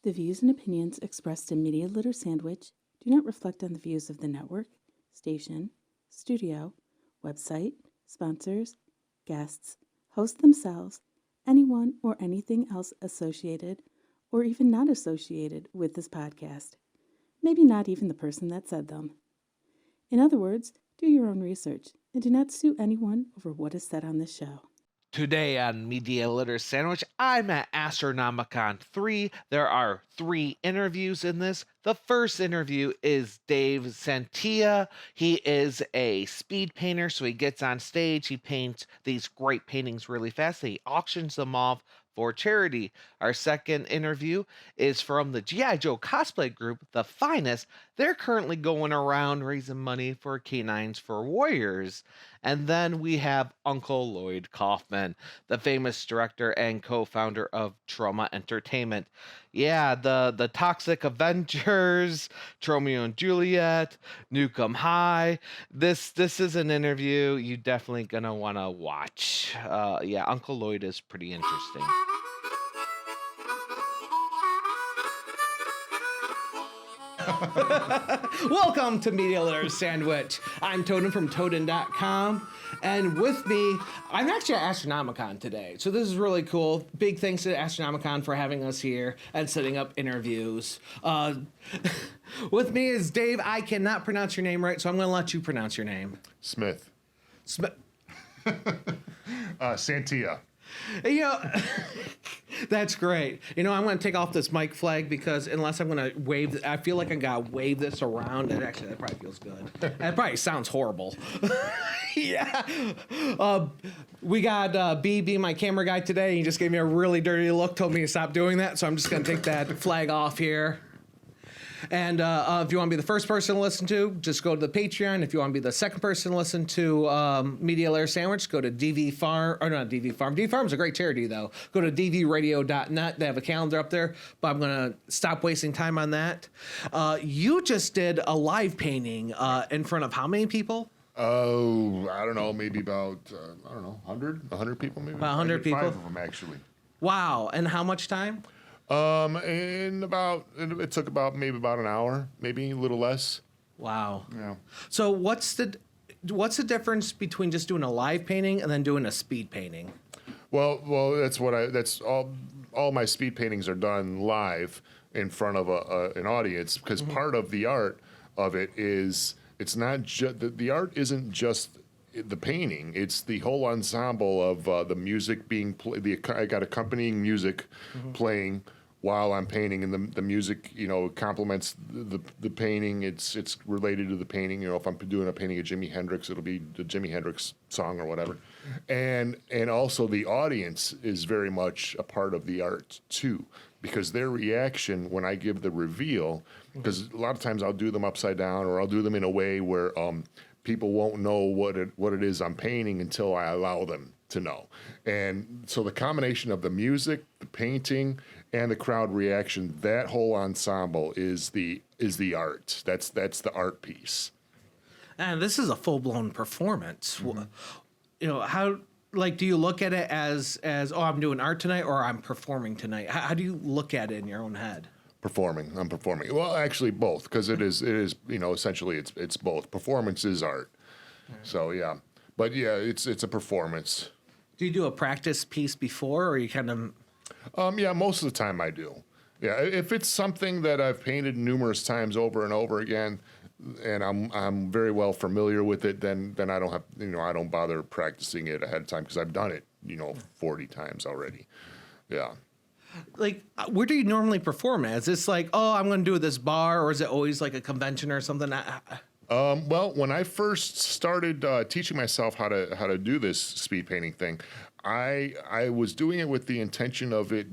The views and opinions expressed in Media Litter Sandwich do not reflect on the views of the network, station, studio, website, sponsors, guests, hosts themselves, anyone or anything else associated or even not associated with this podcast. Maybe not even the person that said them. In other words, do your own research and do not sue anyone over what is said on this show. Today on Media Litter Sandwich, I'm at Astronomicon 3. There are 3 interviews in this. The first interview is Dave Santia. He is a speed painter, so he gets on stage. He paints these great paintings really fast. He auctions them off for charity. Our second interview is from the G.I. Joe cosplay group, the Finest. They're currently going around raising money for canines for warriors. And then we have Uncle Lloyd Kaufman, the famous director and co-founder of Troma Entertainment. Yeah, the Toxic Avengers, Romeo and Juliet, Nukem High. This is an interview you definitely gonna want to watch. Yeah, Uncle Lloyd is pretty interesting. Welcome to Media Litter Sandwich. I'm Toaden from Toaden.com, and with me, I'm actually at Astronomicon today, so this is really cool. Big thanks to Astronomicon for having us here and setting up interviews. With me is Dave. I cannot pronounce your name right, so I'm going to let you pronounce your name. Smith. Smith. Santia. You know, that's great. You know, I'm going to take off this mic flag because unless I'm going to wave, I feel like I got to wave this around. And actually, that probably feels good. That probably sounds horrible. Yeah. We got B, my camera guy today. He just gave me a really dirty look, told me to stop doing that. So I'm just going to take that flag off here. And if you want to be the first person to listen to, just go to the Patreon. If you want to be the second person to listen to Media Layer Sandwich, go to DV Farm. Or not DV Farm. DV Farm's a great charity, though. Go to dvradio.net. They have a calendar up there. But I'm going to stop wasting time on that. You just did a live painting in front of how many people? Oh, I don't know. Maybe about, 100 people maybe? About 100 people? 5 of them, actually. Wow. And how much time? It took about an hour, maybe a little less. Wow. Yeah. So what's the difference between just doing a live painting and then doing a speed painting? Well, that's all my speed paintings are done live in front of an audience because part of the art of it is it's not just the art isn't just the painting, it's the whole ensemble of the music being played. I got accompanying music playing while I'm painting, and the music, complements the painting. It's related to the painting. If I'm doing a painting of Jimi Hendrix, it'll be the Jimi Hendrix song or whatever. And also the audience is very much a part of the art too, because their reaction when I give the reveal, because a lot of times I'll do them upside down or I'll do them in a way where people won't know what it is I'm painting until I allow them to know. And so the combination of the music, the painting, and the crowd reaction, that whole ensemble is the art. That's the art piece. And this is a full-blown performance. How do you look at it as I'm doing art tonight or I'm performing tonight? How do you look at it in your own head? I'm performing. Well, actually both, because it is essentially it's both. Performance is art. So yeah. But yeah, it's a performance. Do you do a practice piece before, or you kind of? Yeah, most of the time I do. Yeah, if it's something that I've painted numerous times over and over again, and I'm very well familiar with it, then I don't have I don't bother practicing it ahead of time because I've done it 40 times already. Yeah. Like, where do you normally perform at? Is this like, I'm going to do this bar, or is it always like a convention or something? Well, when I first started teaching myself how to do this speed painting thing, I was doing it with the intention of it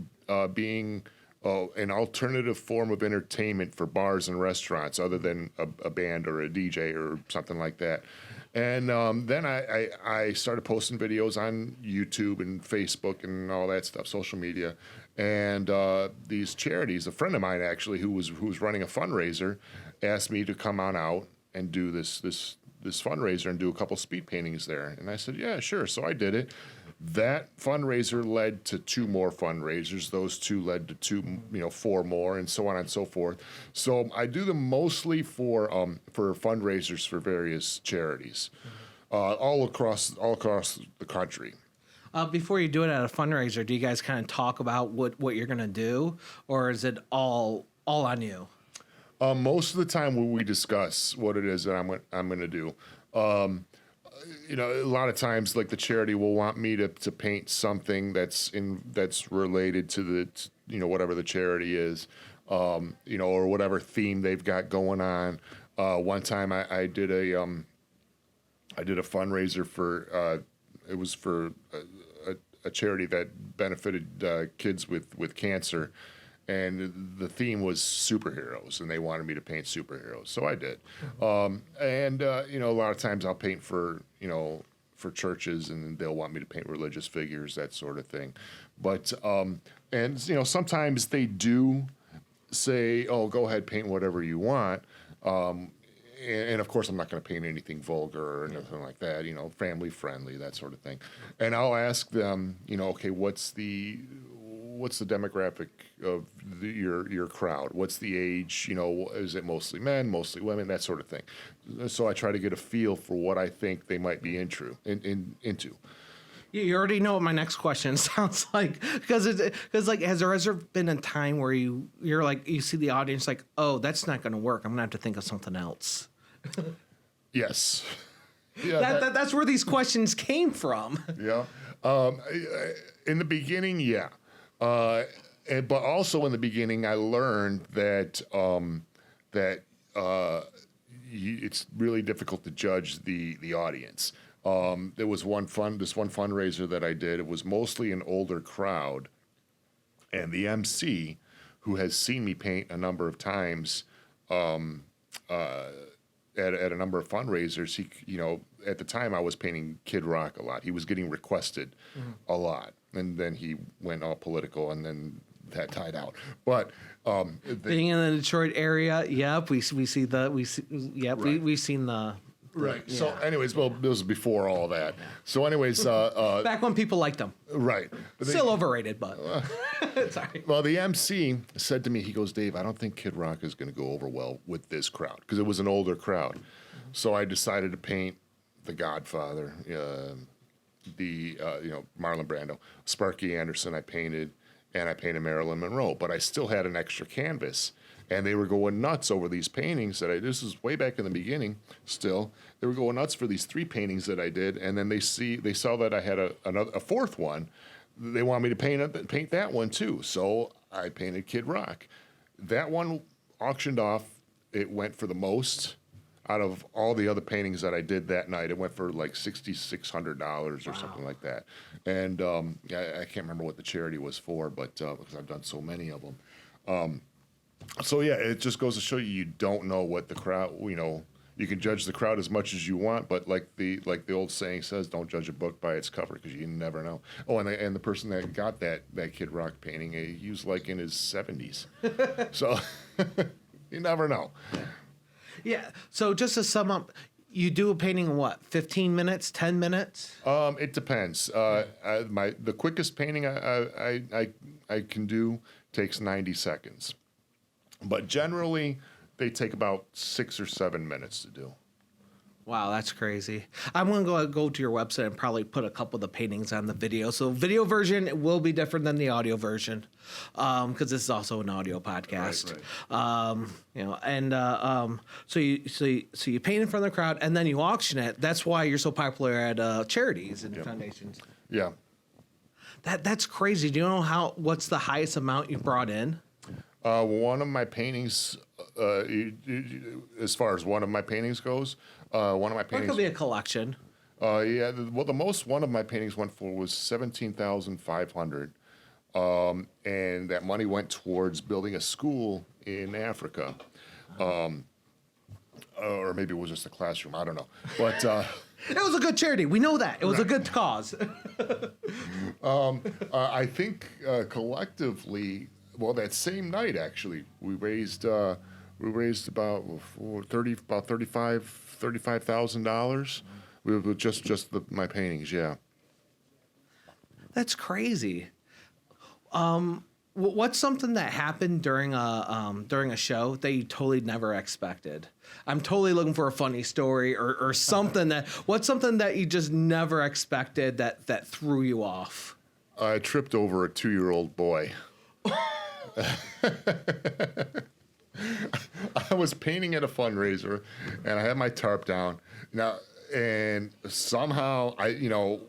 being an alternative form of entertainment for bars and restaurants, other than a band or a DJ or something like that. And then I started posting videos on YouTube and Facebook and all that stuff, social media. And these charities, a friend of mine actually who was running a fundraiser, asked me to come on out and do this fundraiser and do a couple speed paintings there. And I said, yeah, sure. So I did it. That fundraiser led to 2 more fundraisers. Those 2 led to 4 more, and so on and so forth. So I do them mostly for fundraisers for various charities, all across the country. Before you do it at a fundraiser, do you guys kind of talk about what you're going to do, or is it all on you? Most of the time, we discuss what it is that I'm going to do. A lot of times, like the charity will want me to paint something that's related to whatever the charity is, or whatever theme they've got going on. One time, I did a fundraiser for it was for a charity that benefited kids with cancer. And the theme was superheroes, and they wanted me to paint superheroes, so I did. A lot of times I'll paint for churches, and they'll want me to paint religious figures, that sort of thing. But sometimes they do say, "Oh, go ahead, paint whatever you want." And of course, I'm not going to paint anything vulgar or anything like that. Family friendly, that sort of thing. And I'll ask them, okay, what's the demographic of your crowd? What's the age? Is it mostly men, mostly women, that sort of thing? So I try to get a feel for what I think they might be into. You already know what my next question sounds like, because has there ever been a time where you're like, you see the audience like, oh, that's not going to work, I'm gonna have to think of something else? Yes. Yeah, that's where these questions came from. Yeah. In the beginning, yeah. But also in the beginning, I learned that it's really difficult to judge the audience. There was one fundraiser that I did. It was mostly an older crowd, and the MC, who has seen me paint a number of times, at a number of fundraisers, he at the time I was painting Kid Rock a lot. He was getting requested a lot, and then he went all political, and then that died out. But being in the Detroit area, yep, we've seen the right. Yeah. So, anyways, well, this was before all that. So, anyways, back when people liked them. right. Still overrated, but sorry. Well, the MC said to me, he goes, "Dave, I don't think Kid Rock is going to go over well with this crowd," because it was an older crowd. So I decided to paint The Godfather, Marlon Brando, Sparky Anderson. I painted Marilyn Monroe, but I still had an extra canvas, and they were going nuts over these paintings that this is way back in the beginning. Still, they were going nuts for these 3 paintings that I did, and then they saw that I had a 4th one. They want me to paint that one too, so I painted Kid Rock. That one auctioned off. It went for the most out of all the other paintings that I did that night. It went for like $6,600 or something like that. And I can't remember what the charity was for, but because I've done so many of them. So yeah, it just goes to show you don't know what the crowd. You can judge the crowd as much as you want, but like the old saying says, don't judge a book by its cover, because you never know. Oh, and the person that got that Kid Rock painting, he was like in his 70s, so you never know. Yeah. So just to sum up, you do a painting in what, 15 minutes, 10 minutes? It depends. The quickest painting I can do takes 90 seconds, but generally they take about 6 or 7 minutes to do. Wow, that's crazy. I'm going to go to your website and probably put a couple of the paintings on the video. So video version will be different than the audio version, because this is also an audio podcast. Right. So you paint in front of the crowd, and then you auction it. That's why you're so popular at charities and foundations. Yeah. That's crazy. Do you know what's the highest amount you brought in? One of my paintings, as far as one of my paintings goes, It could be a collection. The most one of my paintings went for was $17,500, and that money went towards building a school in Africa, or maybe it was just a classroom. I don't know, but it was a good charity. We know that it was a good cause. I think collectively, well, that same night actually, we raised about $35,000. We just my paintings, yeah. That's crazy. What's something that happened during a show that you totally never expected? I'm totally looking for a funny story or something what's something that you just never expected that threw you off? I tripped over a 2-year-old boy. I was painting at a fundraiser, and I had my tarp down. Now, and somehow,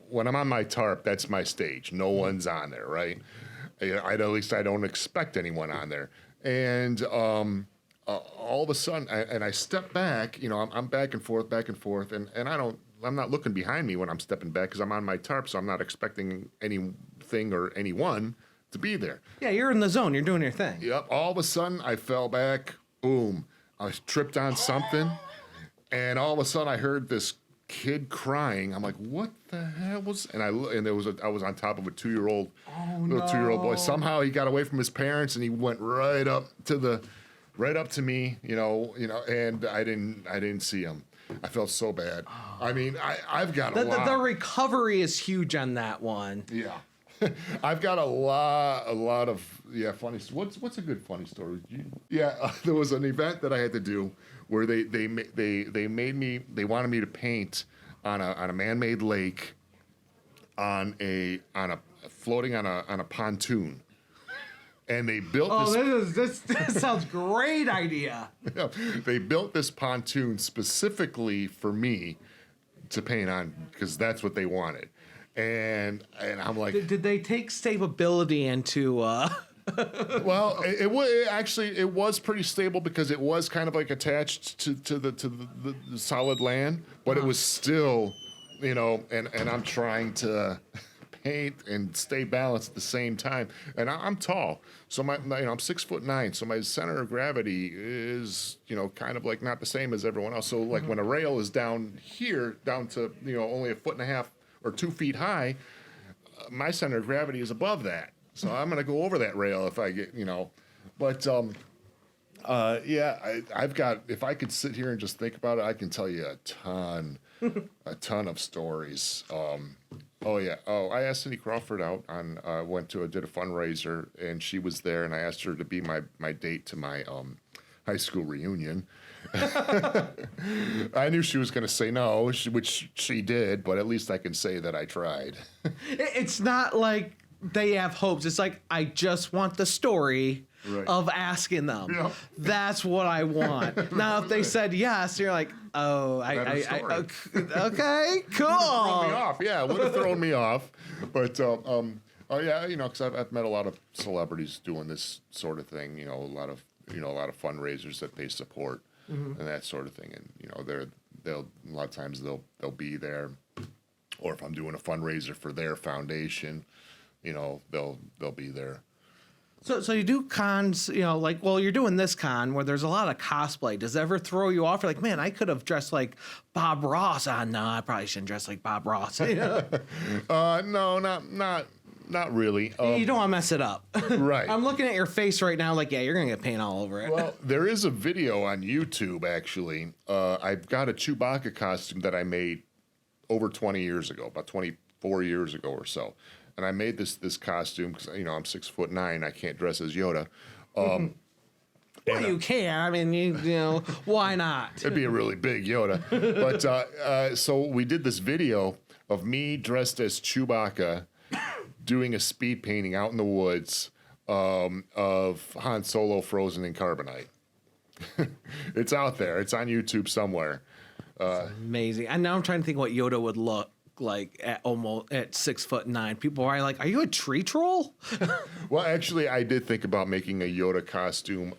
when I'm on my tarp, that's my stage. No one's on there, right? At least I don't expect anyone on there. And all of a sudden, I step back. I'm back and forth, and I'm not looking behind me when I'm stepping back because I'm on my tarp, so I'm not expecting anything or anyone to be there. Yeah, you're in the zone. You're doing your thing. Yep. All of a sudden, I fell back. Boom. I tripped on something, and all of a sudden, I heard this kid crying. I'm like, what the hell was? And I was on top of a 2-year-old, little 2-year-old boy. Somehow he got away from his parents and he went right up to me, and I didn't see him. I felt so bad. I mean, I've got a lot. The recovery is huge on that one. Yeah. I've got a lot of funny. What's a good funny story? There was an event that I had to do where they wanted me to paint on a man-made lake floating on a pontoon, and they built this sounds great idea. Yeah, they built this pontoon specifically for me to paint on because that's what they wanted. And I'm like, did they take stability into? Well, it was pretty stable because it was kind of like attached to the solid land, but it was still, and I'm trying to paint and stay balanced at the same time. And I'm tall, so I'm 6'9", so my center of gravity is kind of like not the same as everyone else. So like when a rail is down here, down to only 1.5 feet or 2 feet high, my center of gravity is above that. So I'm going to go over that rail if I get, But, I've got, if I could sit here and just think about it, I can tell you a ton of stories. I asked Cindy Crawford out did a fundraiser, and she was there, and I asked her to be my date to my high school reunion. I knew she was going to say no, which she did, but at least I can say that I tried. It's not like they have hopes. It's like, I just want the story of asking them. Yep. That's what I want. Now, if they said yes, you're like, okay, cool. Thrown me off. Yeah, it would have thrown me off. But, because I've met a lot of celebrities doing this sort of thing, a lot of fundraisers that they support. Mm-hmm. And that sort of thing, and they'll a lot of times they'll be there, or if I'm doing a fundraiser for their foundation, they'll be there. So you do cons, you're doing this con where there's a lot of cosplay. Does it ever throw you off? You're like, man, I could have dressed like Bob Ross. No, I probably shouldn't dress like Bob Ross. No, not really. You don't want to mess it up. Right. I'm looking at your face right now like, yeah, you're going to get paint all over it. Well, there is a video on YouTube, actually. I've got a Chewbacca costume that I made over 20 years ago, about 24 years ago or so. And I made this costume because, I'm 6'9". I can't dress as Yoda. Well, you can. I mean, why not? It'd be a really big Yoda. But so we did this video of me dressed as Chewbacca doing a speed painting out in the woods of Han Solo frozen in carbonite. It's out there. It's on YouTube somewhere. Amazing. And now I'm trying to think what Yoda would look like at 6'9". People are like, "Are you a tree troll?" Well, actually, I did think about making a Yoda costume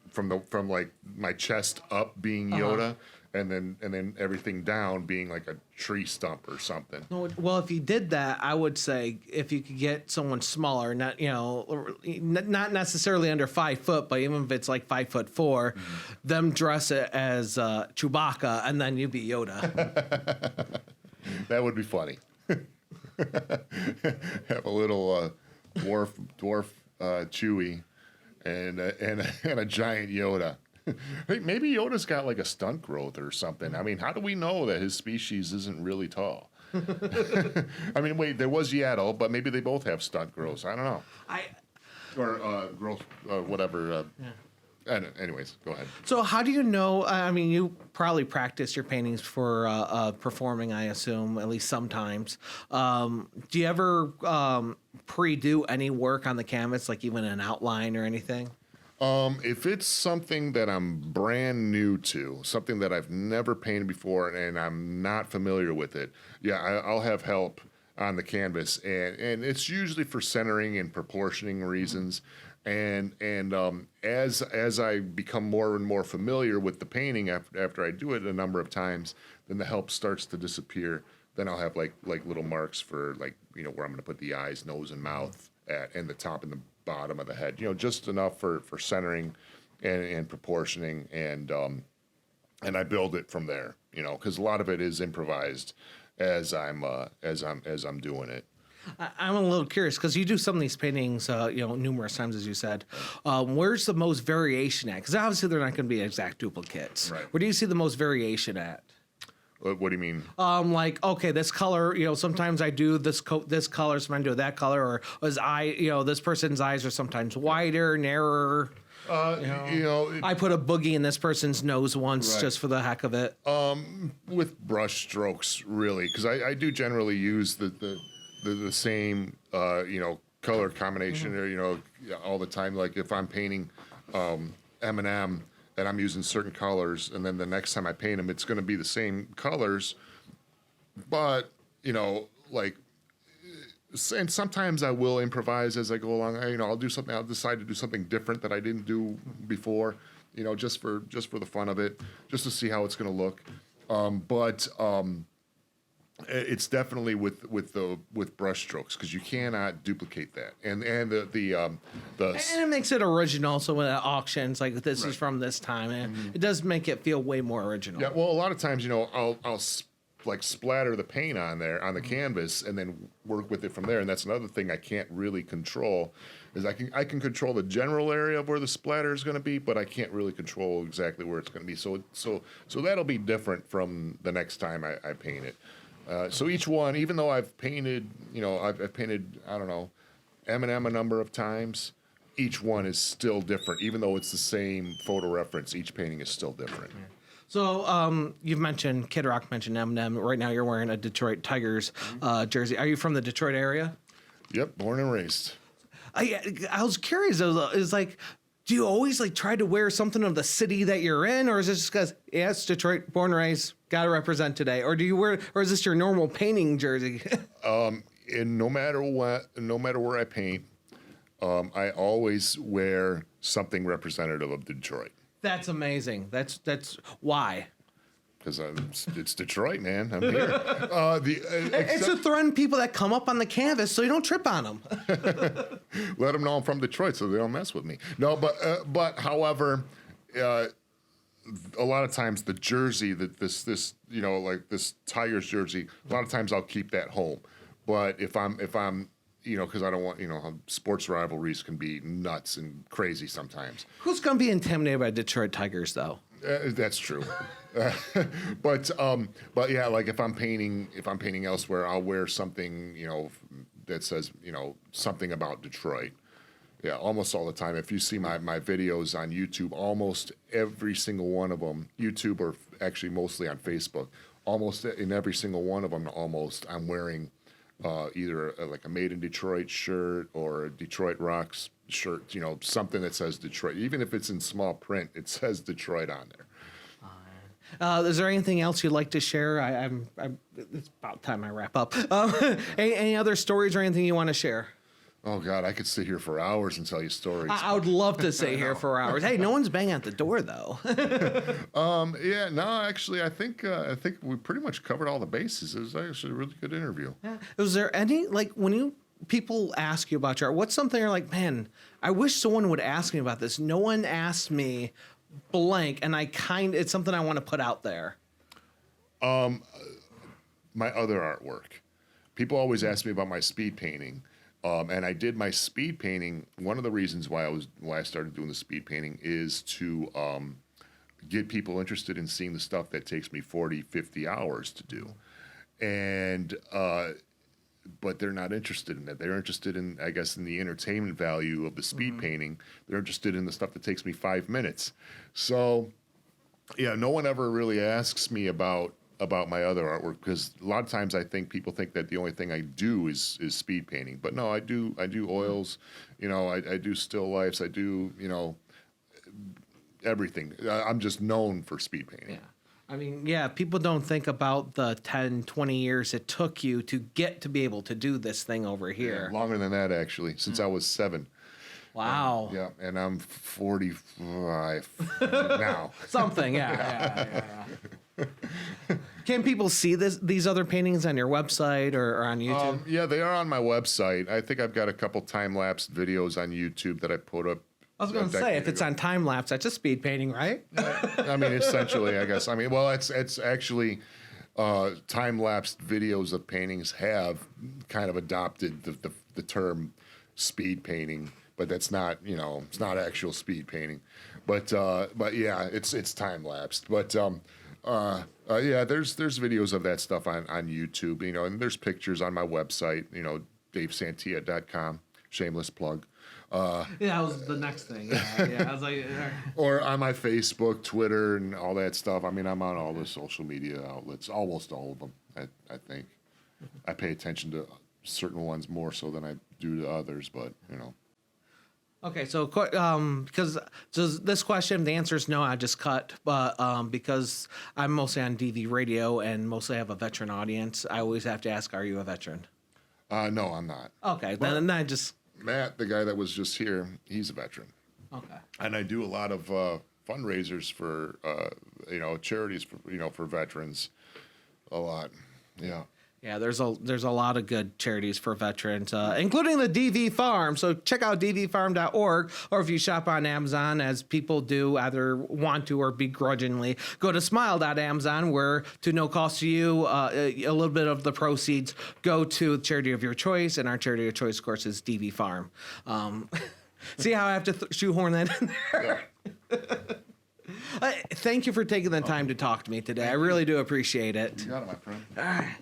from like my chest up being Yoda, and then everything down being like a tree stump or something. Well, if you did that, I would say if you could get someone smaller, not necessarily under 5 foot, but even if it's like 5'4", them dress it as Chewbacca, and then you be Yoda. That would be funny. Have a little dwarf Chewie and a giant Yoda. Hey, maybe Yoda's got like a stunt growth or something. I mean, how do we know that his species isn't really tall? I mean, wait, there was Yaddle, but maybe they both have stunt girls. I don't know. Or girls, whatever. Anyways, go ahead. So how do you know? I mean, you probably practice your paintings for performing, I assume, at least sometimes. Do you ever pre-do any work on the canvas, like even an outline or anything? If it's something that I'm brand new to, something that I've never painted before, and I'm not familiar with it, yeah, I'll have help on the canvas, and it's usually for centering and proportioning reasons. And as I become more and more familiar with the painting after I do it a number of times, then the help starts to disappear. Then I'll have like little marks for where I'm going to put the eyes, nose, and mouth at, and the top and the bottom of the head. Just enough for centering and proportioning, and I build it from there. Because a lot of it is improvised as I'm doing it. I'm a little curious because you do some of these paintings, numerous times, as you said. Where's the most variation at? Because obviously they're not going to be exact duplicates. Right. Where do you see the most variation at? What do you mean? Okay, this color, sometimes I do this color, sometimes I do that color, or this person's eyes are sometimes wider, narrower. I put a boogie in this person's nose once just for the heck of it. With brush strokes, really, because I do generally use the same color combination or all the time. Like if I'm painting M&M and I'm using certain colors, and then the next time I paint them, it's going to be the same colors, but and sometimes I will improvise as I go along. I'll do something. I'll decide to do something different that I didn't do before. Just for the fun of it, just to see how it's going to look. But it's definitely with brush strokes, because you cannot duplicate that, and and it makes it original. So when at auctions, like this is from this time, and it does make it feel way more original. Yeah, well, a lot of times, I'll splatter the paint on there on the canvas and then work with it from there. And that's another thing I can't really control, is I can control the general area of where the splatter is going to be, but I can't really control exactly where it's going to be. So that'll be different from the next time I paint it. So each one, even though I've painted, I've painted, I don't know, M&M a number of times, each one is still different. Even though it's the same photo reference, each painting is still different. Yeah. So you've mentioned Kid Rock, mentioned M&M. Right now you're wearing a Detroit Tigers jersey. Are you from the Detroit area? Yep, born and raised. I was curious. Is like, do you always try to wear something of the city that you're in, or is it just because it's Detroit, born and raised, got to represent today, or is this your normal painting jersey? And no matter where I paint, I always wear something representative of Detroit. That's amazing. That's why. Because it's Detroit, man. I'm here. It's to threaten people that come up on the canvas so you don't trip on them. Let them know I'm from Detroit so they don't mess with me. No, but however, a lot of times the jersey that this this Tigers jersey, a lot of times I'll keep that home. But if I'm because I don't want, how sports rivalries can be nuts and crazy sometimes. Who's going to be intimidated by Detroit Tigers, though? That's true. But yeah, like if I'm painting elsewhere, I'll wear something, that says, something about Detroit. Yeah, almost all the time. If you see my videos on YouTube, almost every single one of them, YouTube, or actually mostly on Facebook, almost in every single one of them, I'm wearing either like a Made in Detroit shirt or a Detroit Rocks shirt, something that says Detroit. Even if it's in small print, it says Detroit on there. Is there anything else you'd like to share? It's about time I wrap up. Any other stories or anything you want to share? Oh God, I could sit here for hours and tell you stories. I would love to sit here for hours. Hey, no one's banging at the door though. Yeah, no, actually, I think we pretty much covered all the bases. It was actually a really good interview. Yeah. Was there any when people ask you about your art, what's something you're like, man, I wish someone would ask me about this. No one asked me blank, and it's something I want to put out there. My other artwork. People always ask me about my speed painting. And I did my speed painting. One of the reasons why I started doing the speed painting is to get people interested in seeing the stuff that takes me 40, 50 hours to do. and but they're not interested in it. They're interested in, I guess, in the entertainment value of the speed painting. They're interested in the stuff that takes me 5 minutes. So, yeah, no one ever really asks me about my other artwork, because a lot of times I think people think that the only thing I do is speed painting. But no, I do oils, I do still lifes, I do, everything. I'm just known for speed painting. Yeah. I mean, yeah, people don't think about the 10, 20 years it took you to get to be able to do this thing over here. Yeah, longer than that, actually, since I was 7. Wow. Yeah, and I'm 45 now. Something, yeah. Can people see these other paintings on your website or on YouTube? Yeah, they are on my website. I think I've got a couple time-lapse videos on YouTube that I put up. I was going to say, if it's on time lapse, that's a speed painting, right? I mean, essentially, I guess. I mean, well, it's actually time-lapsed videos of paintings have kind of adopted the term speed painting, but that's not, it's not actual speed painting. But yeah, it's time-lapsed. But yeah, there's videos of that stuff on YouTube, and there's pictures on my website, davesantia.com, shameless plug. Yeah, that was the next thing. Yeah, I was like, or on my Facebook, Twitter, and all that stuff. I mean, I'm on all the social media outlets, almost all of them. I think I pay attention to certain ones more so than I do to others, but Okay, so because this question, the answer is no. I just cut, but because I'm mostly on DV radio and mostly have a veteran audience, I always have to ask, are you a veteran? No, I'm not. Okay, then I just. Matt, the guy that was just here, he's a veteran. Okay. And I do a lot of fundraisers for, charities for veterans. A lot. Yeah. Yeah, there's a lot of good charities for veterans, including the DV Farm. So check out dvfarm.org, or if you shop on Amazon, as people do, either want to or begrudgingly, go to smile.amazon, where to no cost to you, a little bit of the proceeds go to the charity of your choice, and our charity of choice, of course, is DV Farm. See how I have to shoehorn that in there? Yeah. Thank you for taking the time to talk to me today. I really do appreciate it. You got it, my friend. All right.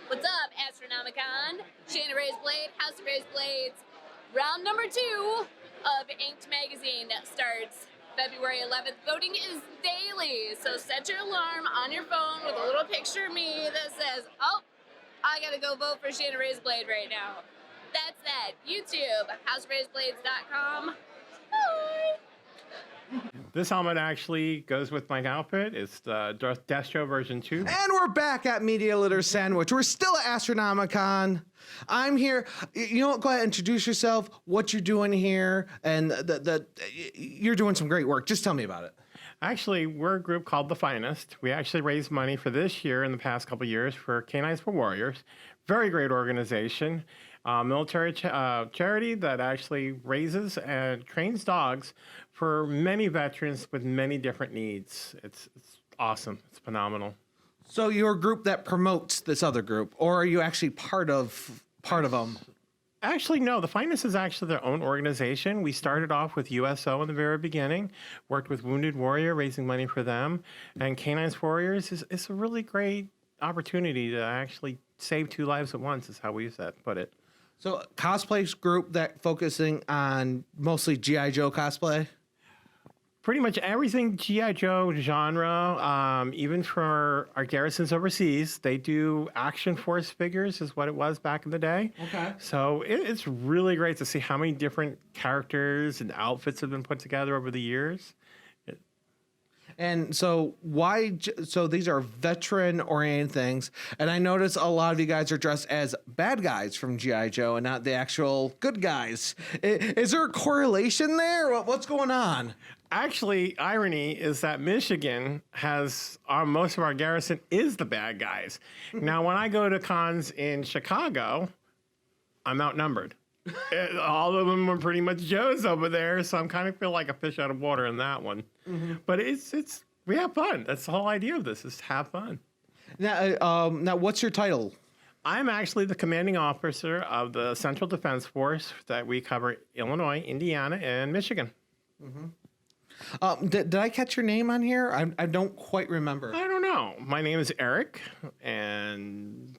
What's up, Astronomicon? Shanna Ray's Blade, House of Ray's Blades. Round number 2 of Inked Magazine starts February 11th. Voting is daily, so set your alarm on your phone with a little picture of me that says, oh, I gotta go vote for Shanna Ray's Blade right now. That's that. YouTube, houseofraysblades.com. Bye! This helmet actually goes with my outfit. It's the Destro version 2. And we're back at Media Litter Sandwich. We're still at Astronomicon. I'm here. You know what? Go ahead and introduce yourself, what you're doing here, and you're doing some great work. Just tell me about it. Actually, we're a group called the Finest. We actually raised money for this year and the past couple of years for Canines for Warriors. Very great organization. Military charity that actually raises and trains dogs for many veterans with many different needs. It's awesome. It's phenomenal. So you're a group that promotes this other group, or are you actually part of them? Actually, no. The Finest is actually their own organization. We started off with USO in the very beginning, worked with Wounded Warrior, raising money for them. And Canines for Warriors is a really great opportunity to actually save 2 lives at once, is how we used to put it. So cosplay group that focusing on mostly G.I. Joe cosplay? Pretty much everything G.I. Joe genre, even for our garrisons overseas, they do Action Force figures is what it was back in the day. Okay. So it's really great to see how many different characters and outfits have been put together over the years. And so so these are veteran-oriented things, and I notice a lot of you guys are dressed as bad guys from G.I. Joe and not the actual good guys. Is there a correlation there? What's going on? Actually, irony is that Michigan has most of our garrison is the bad guys. Now, when I go to cons in Chicago, I'm outnumbered. All of them are pretty much Joes over there, so I'm kind of feel like a fish out of water in that one. Mm-hmm. But we have fun. That's the whole idea of this, is to have fun. Now, what's your title? I'm actually the commanding officer of the Central Defense Force that we cover Illinois, Indiana, and Michigan. Mm-hmm. Did I catch your name on here? I don't quite remember. I don't know. My name is Eric, and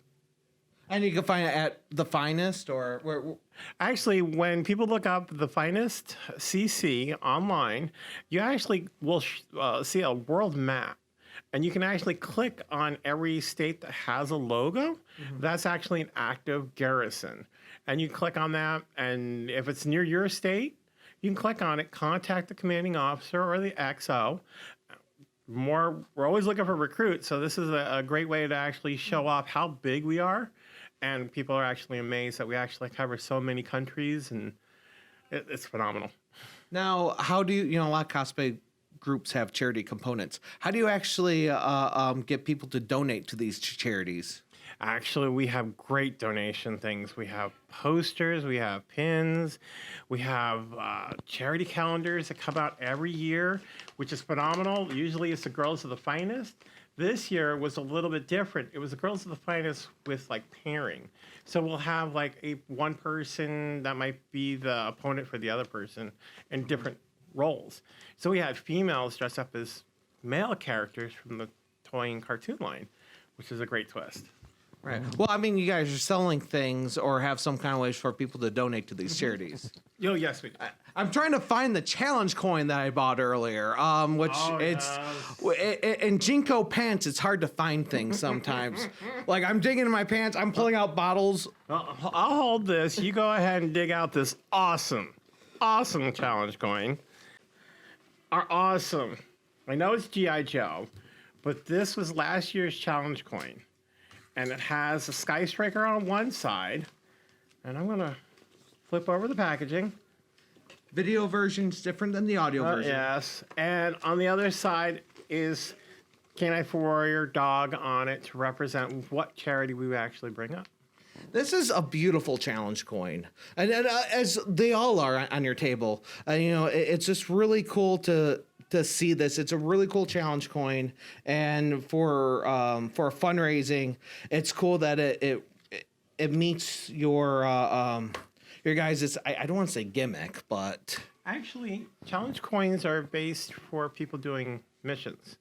You can find it at the Finest or where? actually, when people look up the Finest CC online, you actually will see a world map. And you can actually click on every state that has a logo. That's actually an active garrison. And you click on that, and if it's near your state, you can click on it, contact the commanding officer or the XO. We're always looking for recruits, so this is a great way to actually show off how big we are. And people are actually amazed that we actually cover so many countries, and it's phenomenal. Now, how do you a lot of cosplay groups have charity components. How do you actually get people to donate to these charities? Actually, we have great donation things. We have posters, we have pins, we have charity calendars that come out every year, which is phenomenal. Usually it's the Girls of the Finest. This year was a little bit different. It was the Girls of the Finest with like pairing. So we'll have like one person that might be the opponent for the other person in different roles. So we had females dressed up as male characters from the toy and cartoon line, which is a great twist. Right. Well, I mean, you guys are selling things or have some kind of ways for people to donate to these charities. Oh, yes, we do. I'm trying to find the challenge coin that I bought earlier, in Jinko pants, it's hard to find things sometimes. Like, I'm digging in my pants, I'm pulling out bottles. I'll hold this. You go ahead and dig out this awesome challenge coin. Are awesome. I know it's G.I. Joe, but this was last year's challenge coin. And it has a Sky Striker on one side. And I'm going to flip over the packaging. Video version's different than the audio version. Yes. And on the other side is K9 for Warrior dog on it to represent what charity we would actually bring up. This is a beautiful challenge coin, and as they all are on your table. It's just really cool to see this. It's a really cool challenge coin, and for fundraising, it's cool that it meets your guys'. I don't want to say gimmick, but actually, challenge coins are based for people doing missions.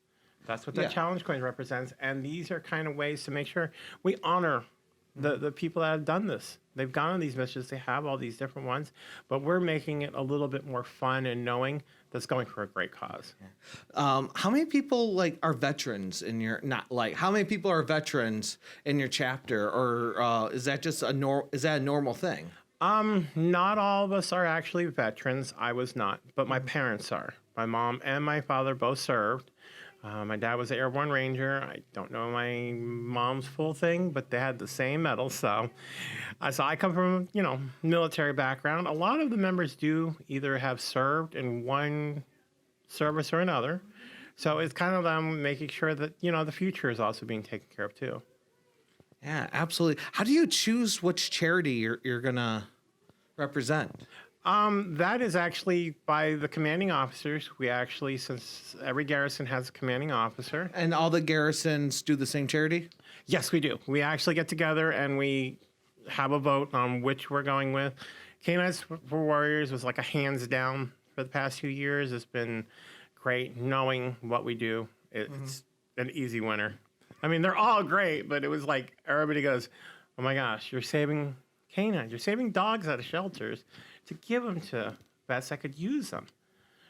That's what that challenge coin represents, and these are kind of ways to make sure we honor the people that have done this. They've gone on these missions. They have all these different ones, but we're making it a little bit more fun and knowing that's going for a great cause. How many people are veterans in your How many people are veterans in your chapter, or is that just a normal thing? Not all of us are actually veterans. I was not, but my parents are. My mom and my father both served. My dad was an airborne ranger. I don't know my mom's full thing, but they had the same medal. So I come from, military background. A lot of the members do either have served in one service or another. So it's kind of them making sure that, the future is also being taken care of too. Yeah, absolutely. How do you choose which charity you're going to represent? That is actually by the commanding officers. We actually, since every garrison has a commanding officer. And all the garrisons do the same charity? Yes, we do. We actually get together and we have a vote on which we're going with. K9 for Warriors was like a hands down for the past few years. It's been great knowing what we do. It's an easy winner. I mean, they're all great, but it was like everybody goes, oh my gosh, you're saving canines. You're saving dogs out of shelters to give them to vets that could use them.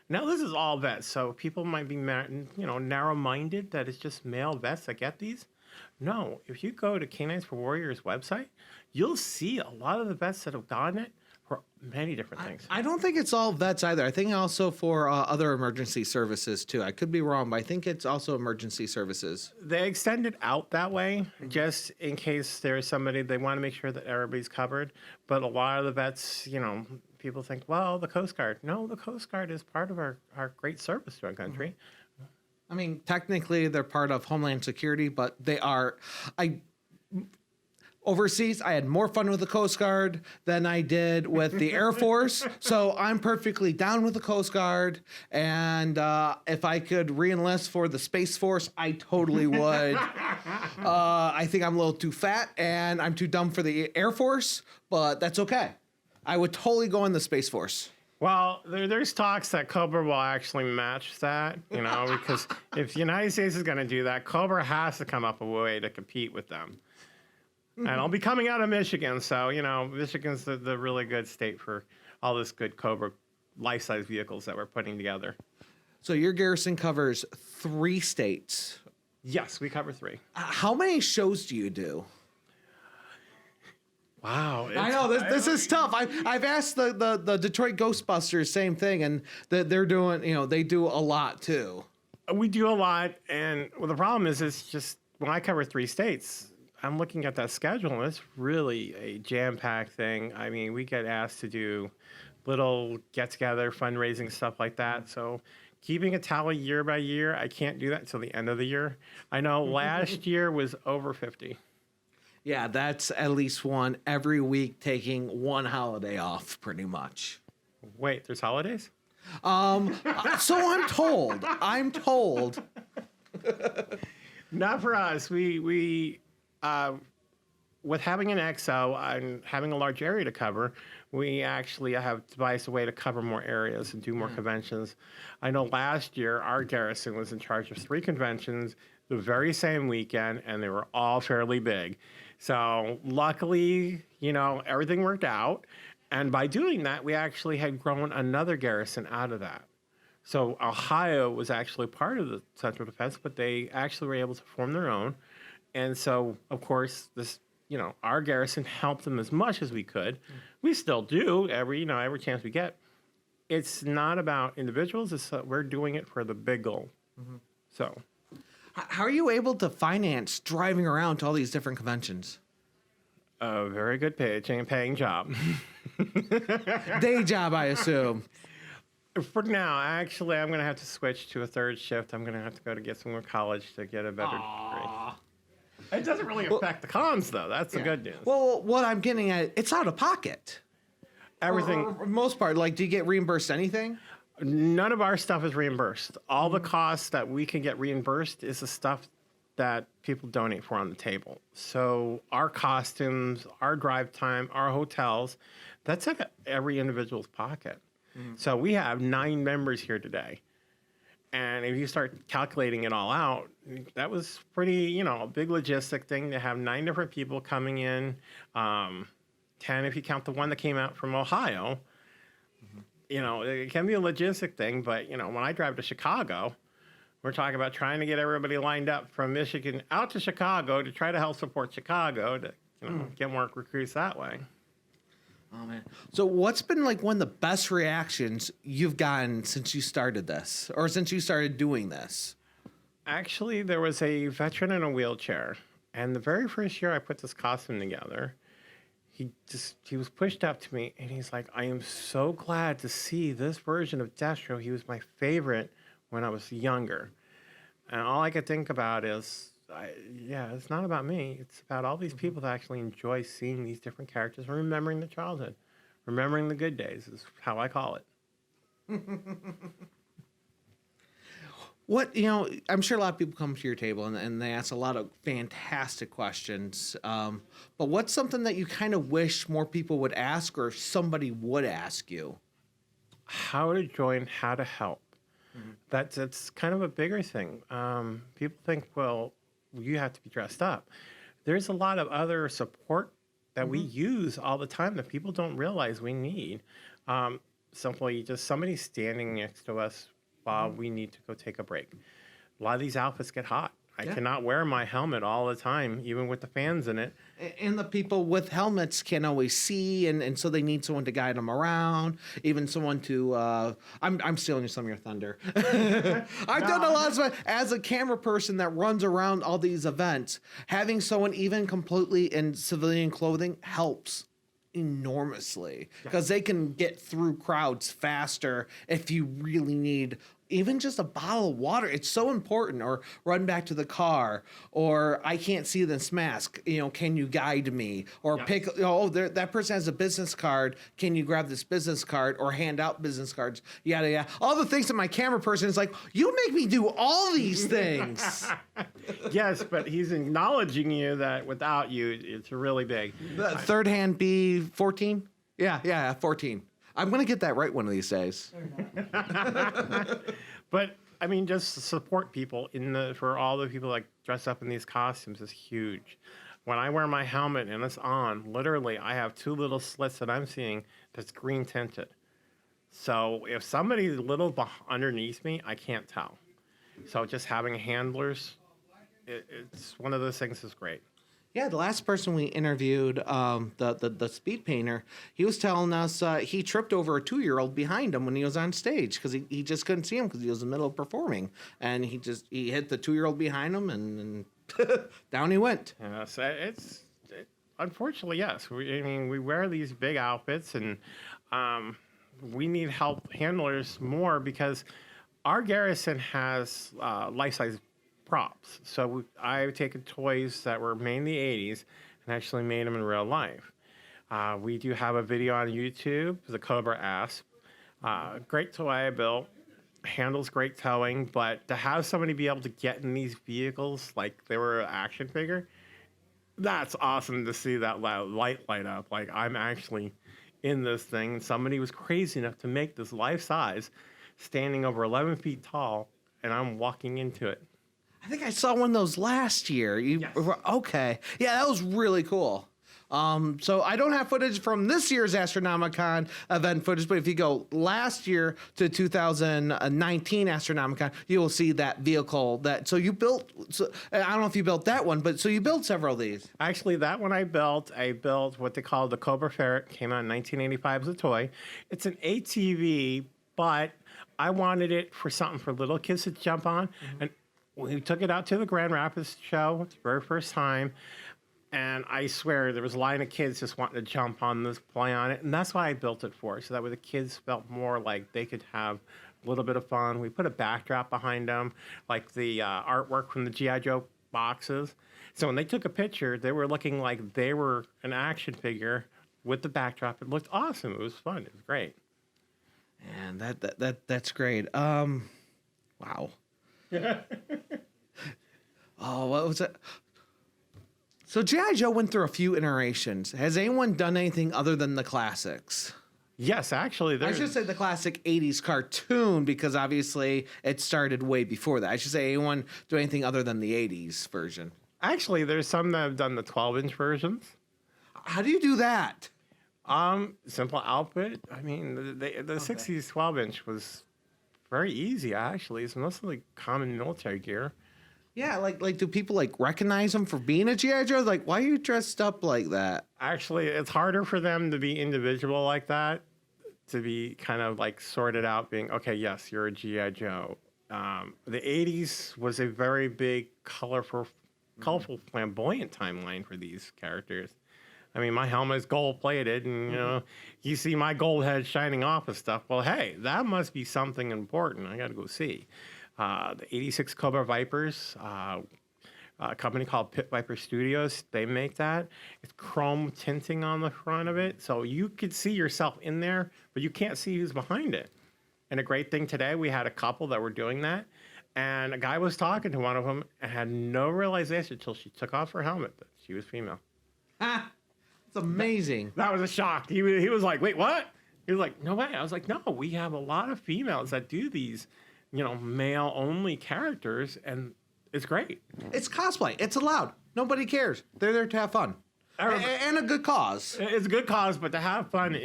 Now, this is all vets, so people might be, narrow-minded that it's just male vets that get these. No, if you go to Canines for Warriors website, you'll see a lot of the vets that have gotten it for many different things. I don't think it's all vets either. I think also for other emergency services, too. I could be wrong, but I think it's also emergency services. They extend it out that way, just in case there's somebody, they want to make sure that everybody's covered. But a lot of the vets, people think, well, the Coast Guard. No, the Coast Guard is part of our great service to our country. I mean, technically, they're part of Homeland Security, but they are... Overseas, I had more fun with the Coast Guard than I did with the Air Force, so I'm perfectly down with the Coast Guard, and if I could re-enlist for the Space Force, I totally would. I think I'm a little too fat, and I'm too dumb for the Air Force, but that's okay. I would totally go in the Space Force. Well, there's talks that Cobra will actually match that, because if the United States is going to do that, Cobra has to come up with a way to compete with them. And I'll be coming out of Michigan, so, Michigan's the really good state for all this good Cobra life-size vehicles that we're putting together. So your garrison covers 3 states. Yes, we cover 3. How many shows do you do? Wow. I know this is tough. I've asked the Detroit Ghostbusters same thing, and they're doing they do a lot too. We do a lot, and the problem is it's just when I cover 3 states, I'm looking at that schedule, and it's really a jam-packed thing. I mean, we get asked to do little get-together, fundraising stuff like that. So keeping a tally year by year, I can't do that until the end of the year. I know last year was over 50. Yeah, that's at least one every week, taking one holiday off, pretty much. Wait, there's holidays? So I'm told. Not for us. We with having an XO and having a large area to cover, we actually have devised a way to cover more areas and do more conventions. I know last year our garrison was in charge of 3 conventions the very same weekend, and they were all fairly big. So luckily, everything worked out. And by doing that, we actually had grown another garrison out of that. So Ohio was actually part of the Central Defense, but they actually were able to form their own. And so, of course, this, our garrison helped them as much as we could. We still do every chance we get. It's not about individuals. It's we're doing it for the big goal. So. How are you able to finance driving around to all these different conventions? A very good paying job. Day job, I assume. For now, actually, I'm going to have to switch to a 3rd shift. I'm going to have to go to get some more college to get a better degree. It doesn't really affect the cons, though. That's the good news. Well, what I'm getting at, it's out of pocket. Everything. For most part, do you get reimbursed anything? None of our stuff is reimbursed. All the costs that we can get reimbursed is the stuff that people donate for on the table. So our costumes, our drive time, our hotels, that's at every individual's pocket. So we have 9 members here today. And if you start calculating it all out, that was pretty, a big logistic thing to have 9 different people coming in. 10 if you count the one that came out from Ohio. It can be a logistic thing, but, when I drive to Chicago, we're talking about trying to get everybody lined up from Michigan out to Chicago to try to help support Chicago to, get more recruits that way. Oh, man. So what's been one of the best reactions you've gotten since you started this or since you started doing this? Actually, there was a veteran in a wheelchair, and the very first year I put this costume together, he was pushed up to me, and he's like, I am so glad to see this version of Destro. He was my favorite when I was younger. And all I could think about is, it's not about me. It's about all these people that actually enjoy seeing these different characters and remembering their childhood. Remembering the good days is how I call it. What, I'm sure a lot of people come to your table and they ask a lot of fantastic questions. But what's something that you kind of wish more people would ask or somebody would ask you? How to join, how to help. That's kind of a bigger thing. People think, well, you have to be dressed up. There's a lot of other support that we use all the time that people don't realize we need. Simply just somebody standing next to us while we need to go take a break. A lot of these outfits get hot. I cannot wear my helmet all the time, even with the fans in it. And the people with helmets can't always see, and so they need someone to guide them around, even someone to... I'm stealing some of your thunder. I've done a lot of stuff. As a camera person that runs around all these events, having someone even completely in civilian clothing helps enormously because they can get through crowds faster if you really need even just a bottle of water. It's so important. Or run back to the car, or I can't see this mask, can you guide me? Or pick, that person has a business card, can you grab this business card? Or hand out business cards, yada yada. All the things that my camera person is like, you make me do all these things. Yes, but he's acknowledging you that without you, it's really big. The third hand B14? Yeah, 14. I'm gonna get that right one of these days. But I mean, just to support people for all the people like dress up in these costumes is huge. When I wear my helmet and it's on, literally, I have 2 little slits that I'm seeing that's green tinted. So if somebody's a little underneath me, I can't tell. So just having handlers, it's one of those things that's great. Yeah, the last person we interviewed, the speed painter, he was telling us he tripped over a 2-year-old behind him when he was on stage because he just couldn't see him because he was in the middle of performing, and he hit the 2-year-old behind him and down he went. Yeah, so unfortunately, yes. We wear these big outfits, and we need help handlers more because our garrison has life-size props. So I've taken toys that were made in the 80s and actually made them in real life. We do have a video on YouTube, the Cobra Asp. Great toy I built. Handles great towing, but to have somebody be able to get in these vehicles like they were an action figure, that's awesome to see that light up. Like I'm actually in this thing. Somebody was crazy enough to make this life size, standing over 11 feet tall, and I'm walking into it. I think I saw one of those last year. Yes. Okay. Yeah, that was really cool. So I don't have footage from this year's Astronomicon event footage, but if you go last year to 2019 Astronomicon, you will see that vehicle so you built, I don't know if you built that one, but so you built several of these. Actually, that one I built what they call the Cobra Ferret. Came out in 1985 as a toy. It's an ATV, but I wanted it for something for little kids to jump on. Mm-hmm. And we took it out to the Grand Rapids show, the very first time. And I swear there was a line of kids just wanting to jump on this, play on it. And that's why I built it for, so that way the kids felt more like they could have a little bit of fun. We put a backdrop behind them, like the artwork from the G.I. Joe boxes. So when they took a picture, they were looking like they were an action figure with the backdrop. It looked awesome. It was fun. It was great. And that's great. Wow. Oh, what was it? So G.I. Joe went through a few iterations. Has anyone done anything other than the classics? Yes, actually. I should say the classic 80s cartoon because obviously it started way before that. I should say anyone do anything other than the 80s version. Actually, there's some that have done the 12-inch versions. How do you do that? Simple outfit. I mean, the 60s 12-inch was very easy, actually. It's mostly common military gear. Yeah, like do people recognize them for being a G.I. Joe? Like, why are you dressed up like that? Actually, it's harder for them to be individual like that, to be kind of sorted out, being, okay, yes, you're a G.I. Joe. The 80s was a very big, colorful, flamboyant timeline for these characters. I mean, my helmet is gold-plated, and, you see my gold head shining off and stuff. Well, hey, that must be something important. I got to go see. The 86 Cobra Vipers, a company called Pit Viper Studios, they make that. It's chrome tinting on the front of it, so you could see yourself in there, but you can't see who's behind it. And a great thing today, we had a couple that were doing that, and a guy was talking to one of them and had no realization until she took off her helmet that she was female. Ha! It's amazing. That was a shock. He was like, wait, what? He was like, no way. I was like, no, we have a lot of females that do these male-only characters, and it's great. It's cosplay. It's allowed. Nobody cares. They're there to have fun. And a good cause. It's a good cause, but to have fun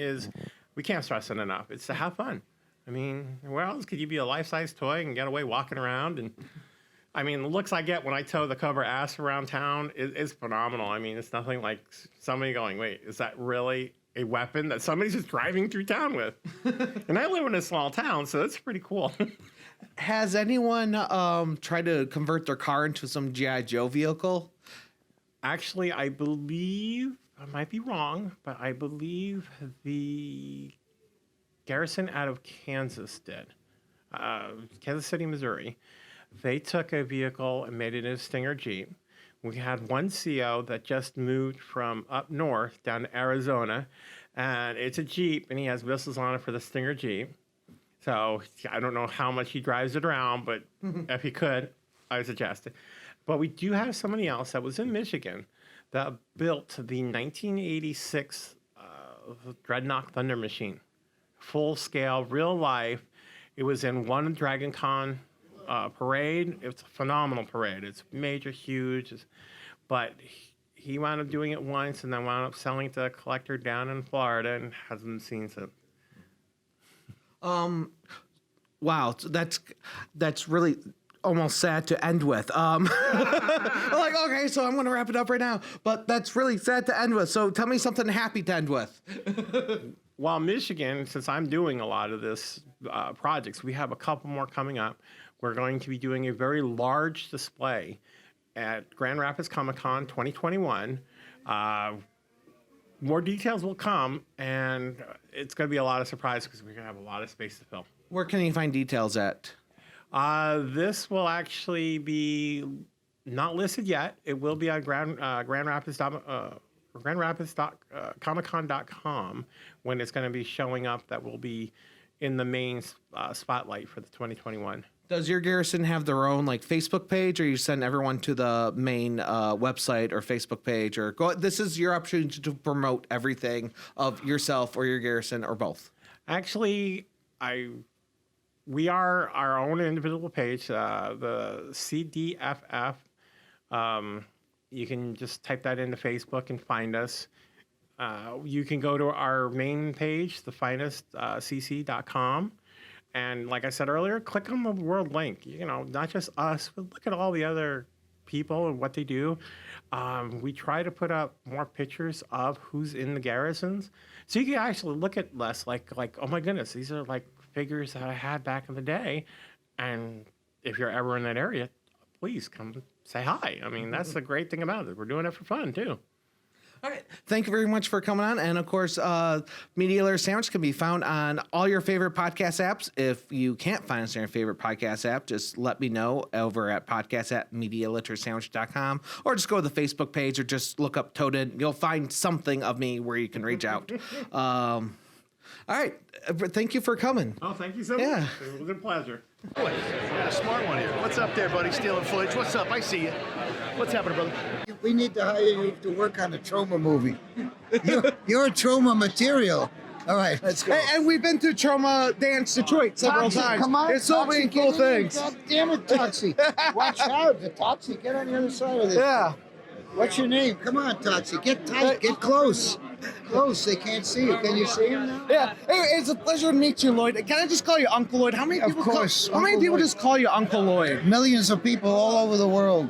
we can't stress it enough. It's to have fun. I mean, where else could you be a life-size toy and get away walking around? And I mean, the looks I get when I tow the Cobra Asp around town is phenomenal. I mean, it's nothing like somebody going, wait, is that really a weapon that somebody's just driving through town with? And I live in a small town, so that's pretty cool. Has anyone tried to convert their car into some G.I. Joe vehicle? Actually, I believe, I might be wrong, but I believe the garrison out of Kansas did. Kansas City, Missouri. They took a vehicle and made it into a Stinger Jeep. We had one CO that just moved from up north down to Arizona, and it's a Jeep, and he has missiles on it for the Stinger Jeep. So I don't know how much he drives it around, but if he could, I would suggest it. But we do have somebody else that was in Michigan that built the 1986 Dreadnought Thunder Machine full scale, real life. It was in one Dragon Con parade. It's a phenomenal parade. It's major, huge, but he wound up doing it once and then wound up selling it to a collector down in Florida and hasn't seen since. Wow, that's really almost sad to end with. Like, okay, so I'm gonna wrap it up right now, but that's really sad to end with. So tell me something happy to end with. While Michigan, since I'm doing a lot of this projects, we have a couple more coming up. We're going to be doing a very large display at Grand Rapids Comic-Con 2021. More details will come, and it's going to be a lot of surprise because we're going to have a lot of space to fill. Where can you find details at? This will actually be not listed yet. It will be on Grand Rapids Comic-Con.com when it's going to be showing up. That will be in the main spotlight for the 2021. Does your garrison have their own like Facebook page, or you send everyone to the main website or Facebook page, or go? This is your opportunity to promote everything of yourself or your garrison or both. Actually, we are our own individual page, the CDFF. You can just type that into Facebook and find us. You can go to our main page, the finestcc.com. And like I said earlier, click on the world link. You know, not just us, but look at all the other people and what they do. We try to put up more pictures of who's in the garrisons. So you can actually look at less like, oh my goodness, these are like figures that I had back in the day. And if you're ever in that area, please come say hi. I mean, that's the great thing about it. We're doing it for fun too. All right. Thank you very much for coming on. And of course, Media Litter Sandwich can be found on all your favorite podcast apps. If you can't find us on your favorite podcast app, just let me know over at podcast@medialittersandwich.com, or just go to the Facebook page or just look up Toaden. You'll find something of me where you can reach out. All right. Thank you for coming. Oh, thank you so much. Yeah. It was a pleasure. Boy, got a smart one here. What's up there, buddy? Stealing footage. What's up? I see you. What's happening, brother? We need to hire you to work on a Troma movie. You're Troma material. All right, let's go. And we've been to Troma Dance Detroit several Toxie, times. come on. It's so many Toxie, cool get in here. things. God damn it, Toxie. Watch out. The Toxie, get on the other side of this. Yeah. What's your name? Come on, Toxie. Get tight. Get close. Close. They can't see you. Can you see him now? Yeah. Hey, it's a pleasure to meet you, Lloyd. Can I just call you Uncle Lloyd? How many people? Of course. How many Uncle people Lloyd. just call you Uncle Lloyd? Millions of people all over the world,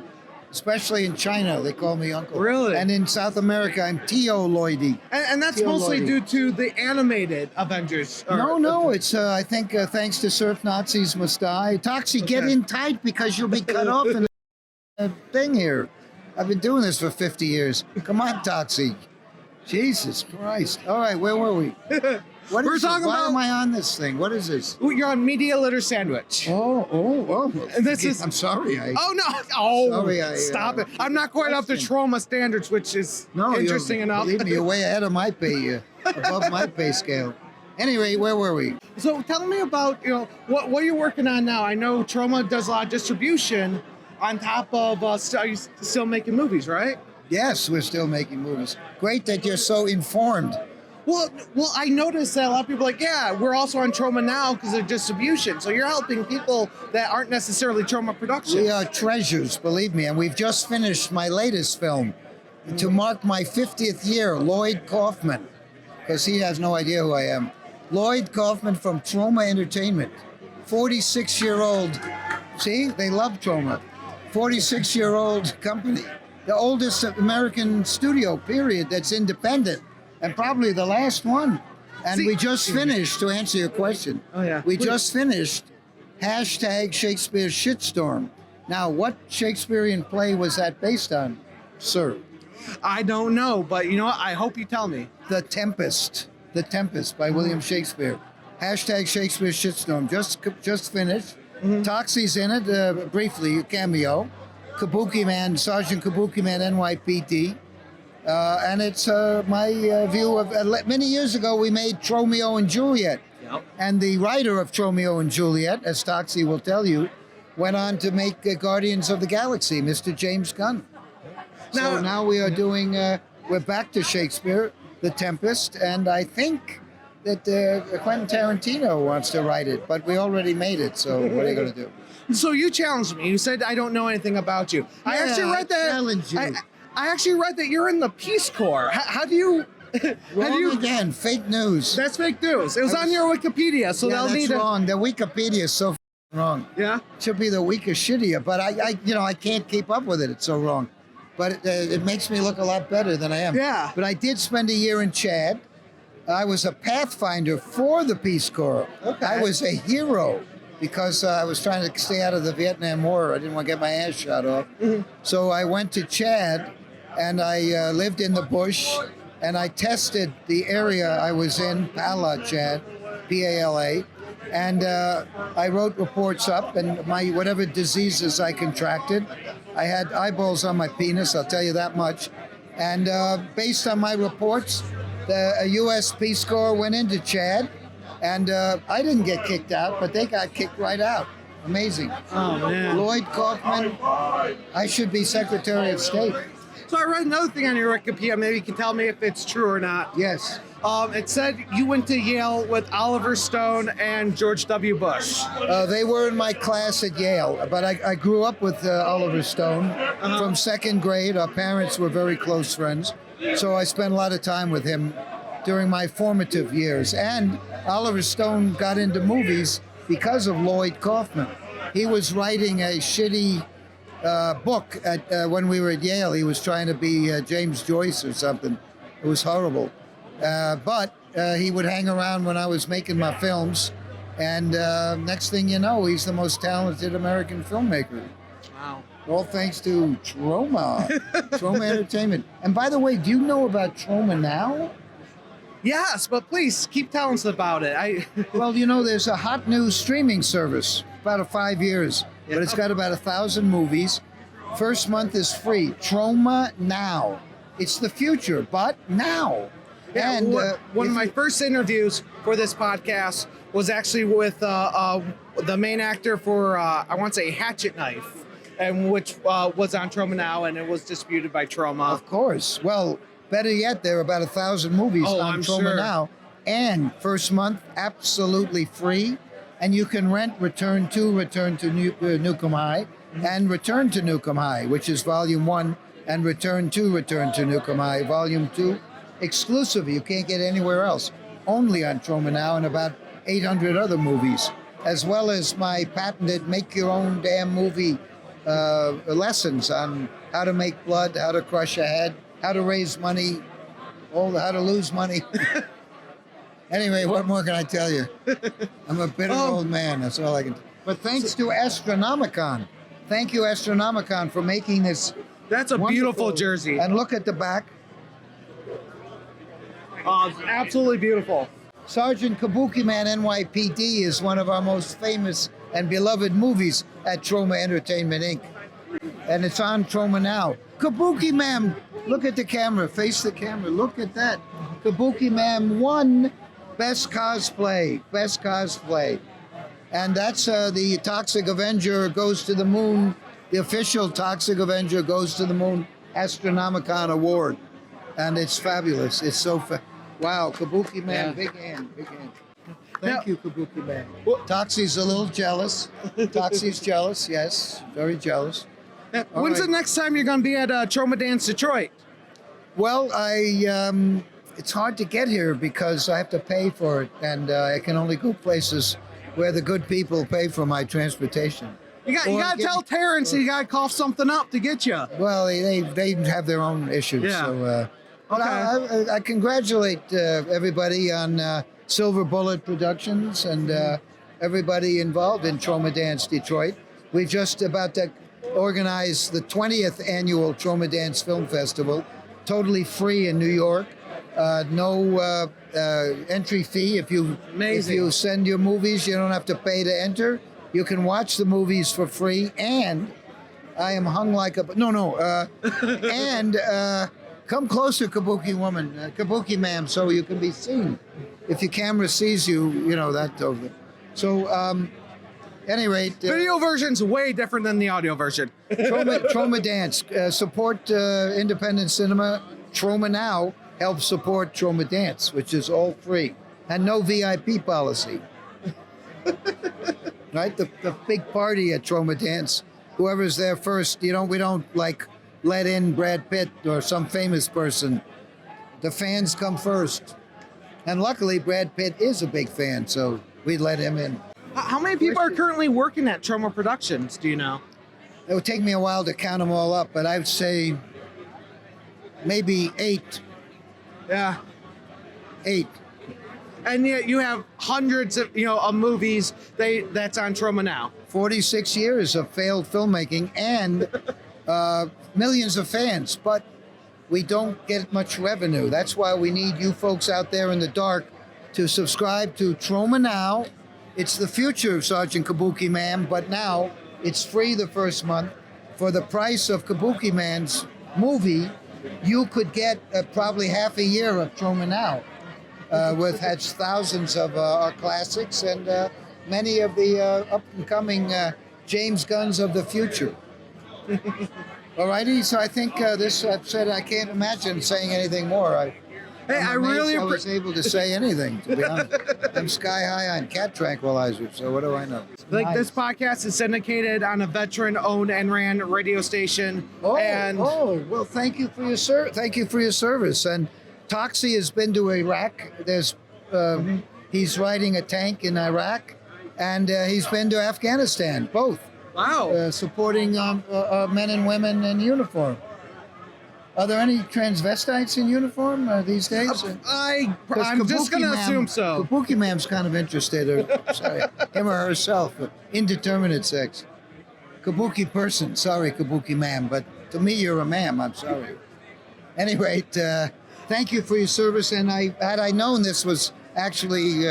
especially in China, they call me Uncle. Really? And in South America, I'm Tio Lloydie. And that's Tio mostly Lloydie. due to the animated Avengers. No, it's I think thanks to Surf Nazis Must Die. Toxie, get in tight because you'll be cut off in the thing here. I've been doing this for 50 years. Come on, Toxie. Jesus Christ. All right, where were we? What We're is talking it? Why about- am I on this thing? What is this? Ooh, you're on Media Litter Sandwich. Oh. And this is- I'm sorry. Oh no! Oh, Sorry, stop it! I'm not quite up to Troma standards, which is interesting you're, enough. Believe me, you're way ahead of my pay, above my pay scale. Anyway, where were we? So tell me about what you're working on now. I know Troma does a lot of distribution on top of still making movies, right? Yes, we're still making movies. Great that you're so informed. Well, I noticed that a lot of people are like, yeah, we're also on Troma now because of distribution. So you're helping people that aren't necessarily Troma Productions. We are treasures, believe me, and we've just finished my latest film to mark my 50th year, Lloyd Kaufman, because he has no idea who I am. Lloyd Kaufman from Troma Entertainment, 46-year-old. See, they love Troma. 46-year-old company, the oldest American studio, period, that's independent, and probably the last one. And we just finished, to answer your question, we just finished hashtag Shakespeare's Shitstorm. Now, what Shakespearean play was that based on, sir? I don't know, but I hope you tell me. The Tempest by William Shakespeare. Hashtag Shakespeare's Shitstorm, just finished. Toxie's in it, briefly, a cameo. Kabuki Man, Sergeant Kabuki Man, N.Y.P.D. And it's my view of... many years ago, we made Tromeo and Juliet. Yep. And the writer of Tromeo and Juliet, as Toxie will tell you, went on to make Guardians of the Galaxy, Mr. James Gunn. Now we are doing... we're back to Shakespeare, The Tempest, and I think that Quentin Tarantino wants to write it, but we already made it. So what are you going to do? So you challenged me. You said I don't know anything about you. I Yeah, actually read that. challenged you. I actually read that you're in the Peace Corps. How do you? Wrong again. Fake news. That's fake news. It was on your Wikipedia, so Yeah, they'll that's need to. wrong. The Wikipedia is so wrong. Yeah. Should be the weakest shittier, but I can't keep up with it. It's so wrong. But it makes me look a lot better than I am. Yeah. But I did spend a year in Chad. I was a pathfinder for the Peace Corps. Okay. I was a hero because I was trying to stay out of the Vietnam War. I didn't want to get my ass shot off. So I went to Chad, and I lived in the bush, and I tested the area I was in, Pala, Chad, P-A-L-A, and I wrote reports up, and my whatever diseases I contracted. I had eyeballs on my penis, I'll tell you that much. And based on my reports, the U.S. Peace Corps went into Chad, and I didn't get kicked out, but they got kicked right out. Amazing. Oh man. Lloyd Kaufman, I should be Secretary of State. So I read another thing on your Wikipedia. Maybe you can tell me if it's true or not. Yes. It said you went to Yale with Oliver Stone and George W. Bush. They were in my class at Yale, but I grew up with Oliver Stone from second grade. Our parents were very close friends, so I spent a lot of time with him during my formative years. And Oliver Stone got into movies because of Lloyd Kaufman. He was writing a shitty book when we were at Yale. He was trying to be James Joyce or something. It was horrible. But he would hang around when I was making my films. And next thing you know, he's the most talented American filmmaker. Wow. All thanks to Troma, Troma Entertainment. And by the way, do you know about Troma now? Yes, but please keep telling us about it. Well, you know, there's a hot new streaming service, about 5 years, but it's got about 1,000 movies. First month is free. Troma Now. It's the future, but now. Yeah, And one of if my you- first interviews for this podcast was actually with the main actor for I want to say Hatchet Knife, and which was on Troma Now, and it was disputed by Troma. Of course. Well, better yet, there are about 1,000 movies Oh, on I'm Troma sure. Now. And first month, absolutely free. And you can rent Return to Newcomb High and Return to Newcomb High, which is Volume 1, and Return to Newcomb High, Volume 2, exclusive. You can't get anywhere else. Only on Troma Now, and about 800 other movies, as well as my patented make your own damn movie lessons on how to make blood, how to crush a head, how to raise money, how to lose money. Anyway, what more can I tell you? I'm a bitter old man. That's all I can. But thanks to Astronomicon. Thank you, Astronomicon, for making this. That's a beautiful wonderful- jersey. And look at the back. It's absolutely beautiful. Sergeant Kabuki Man N.Y.P.D. is one of our most famous and beloved movies at Troma Entertainment, Inc. And it's on Troma Now. Kabuki Man, look at the camera, face the camera, look at that. Kabuki Man won Best Cosplay. And that's the Toxic Avenger Goes to the Moon, the official Toxic Avenger Goes to the Moon Astronomicon Award. And it's fabulous. It's so wow, Kabuki Man, Yeah. big hand. Thank Now- you, Kabuki Man. Well- Toxie's a little jealous. Toxie's jealous, yes, very jealous. All When's right. the next time you're going to be at Troma Dance Detroit? Well, it's hard to get here because I have to pay for it, and I can only go places where the good people pay for my transportation. You got Or to get- tell Terrence you got to cough something up to get you. Well, they have their own issues. Yeah. So, but Okay. I congratulate everybody on Silver Bullet Productions and everybody involved in Troma Dance Detroit. We're just about to organize the 20th annual Troma Dance Film Festival, totally free in New York. No entry fee. If you send your movies, you don't have to pay to enter. You can watch the movies for free, and I am hung like a and come closer, Kabuki woman, Kabuki ma'am, so you can be seen. If your camera sees you, you know that over. So, any rate, Video version's way different than the audio version. Troma Dance, support independent cinema. Troma Now helps support Troma Dance, which is all free. and no VIP policy. Right? The big party at Troma Dance, whoever's there first, we don't like let in Brad Pitt or some famous person. The fans come first. And luckily, Brad Pitt is a big fan, so we let him in. How many people are currently working at Troma Productions, do you know? It would take me a while to count them all up, but I'd say maybe 8. Yeah. 8. And yet you have hundreds of, of movies that's on Troma now. 46 years of failed filmmaking and millions of fans, but we don't get much revenue. That's why we need you folks out there in the dark to subscribe to Troma Now. It's the future of Sergeant Kabuki Man, but now it's free the first month. For the price of Kabuki Man's movie, you could get probably half a year of Troma Now. Has thousands of our classics and many of the up-and-coming James Gunns of the future. Alrighty, so I think I've said I can't imagine saying anything more. I was able to say anything, to be honest. I'm sky high on cat tranquilizers, so what do I know? This podcast is syndicated on a veteran-owned and ran radio station. Well, thank you for your service. And Toxie has been to Iraq. He's riding a tank in Iraq, and he's been to Afghanistan, both. Wow. Supporting men and women in uniform. Are there any transvestites in uniform these days? I'm just going to assume so. Kabuki Mam's kind of interested, him or herself, indeterminate sex. Kabuki person, sorry, Kabuki Mam, but to me you're a ma'am, I'm sorry. Any rate, thank you for your service, and had I known this was actually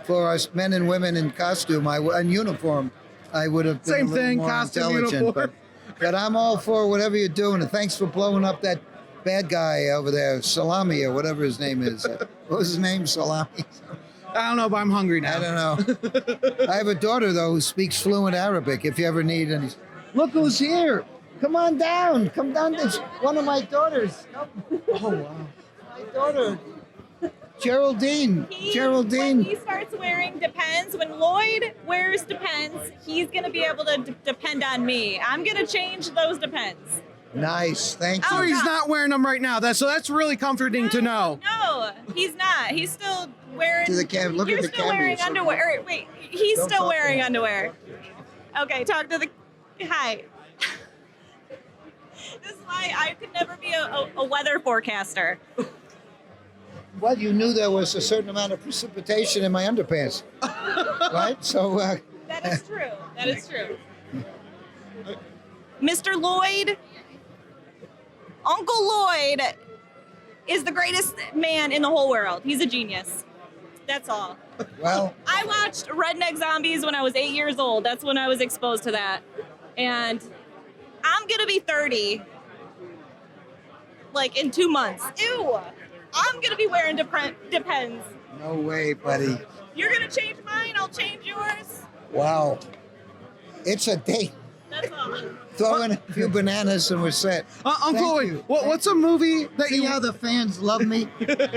for us men and women in costume, in uniform, I would have been Same a little thing, more costume, intelligent. uniform. But I'm all for whatever you're doing, and thanks for blowing up that bad guy over there, Salami or whatever his name is. What was his name, Salami? I don't know, but I'm hungry now. I don't know. I have a daughter, though, who speaks fluent Arabic, if you ever need any. Look who's here. Come on down. Come down. It's one of my daughters. Oh, wow. My daughter, Geraldine. When he starts wearing Depends, when Lloyd wears Depends, he's going to be able to depend on me. I'm going to change those Depends. Nice. Thank you. Oh, he's not wearing them right now. So that's really comforting to know. No, he's not. He's still wearing. Look you're at the still wearing underwear. Wait, he's Don't still talk wearing to him. underwear. Okay, talk to the. Hi. This is why I could never be a weather forecaster. Well, you knew there was a certain amount of precipitation in my underpants, right? So. That is true. That is true. Mr. Lloyd, Uncle Lloyd is the greatest man in the whole world. He's a genius. That's all. Well, I watched Redneck Zombies when I was 8 years old. That's when I was exposed to that. And I'm going to be 30, like in 2 months. Ew. I'm going to be wearing Depends. no way, buddy. You're going to change mine, I'll change yours. Wow. It's a date. That's all. Throw in a few bananas and we're set. Uncle Thank Lloyd, you. what's a movie that See how the fans love me?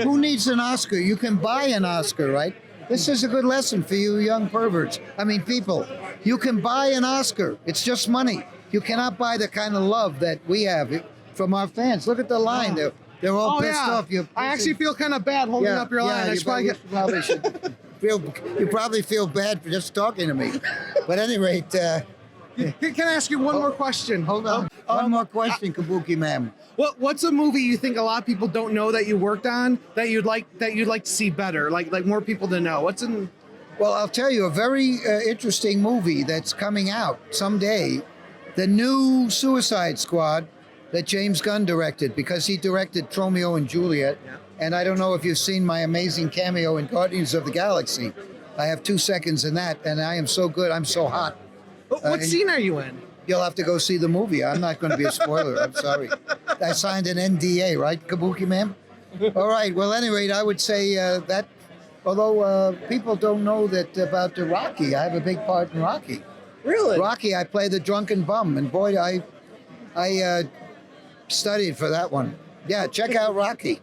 Who needs an Oscar? You can buy an Oscar, right? This is a good lesson for you young perverts. People. You can buy an Oscar. It's just money. You cannot buy the kind of love that we have from our fans. Look at the line. They're all pissed off. I actually feel kind of bad holding up your line. I should probably should you probably feel bad for just talking to me. But at any rate, Can I ask you one more question? hold on. One more question, Kabuki ma'am. What's a movie you think a lot of people don't know that you worked on that you'd like to see better, like more people to know? What's in? Well, I'll tell you a very interesting movie that's coming out someday. The new Suicide Squad that James Gunn directed, because he directed Romeo and Juliet. Yeah. And I don't know if you've seen my amazing cameo in Guardians of the Galaxy. I have 2 seconds in that, and I am so good. I'm so hot. What scene are you in? You'll have to go see the movie. I'm not going to be a spoiler. I'm sorry. I signed an NDA, right, Kabuki ma'am? All right. Well, at any rate, I would say that, although people don't know that about the Rocky, I have a big part in Rocky. Really? Rocky, I play the drunken bum, and boy, I studied for that one. Yeah, check out Rocky.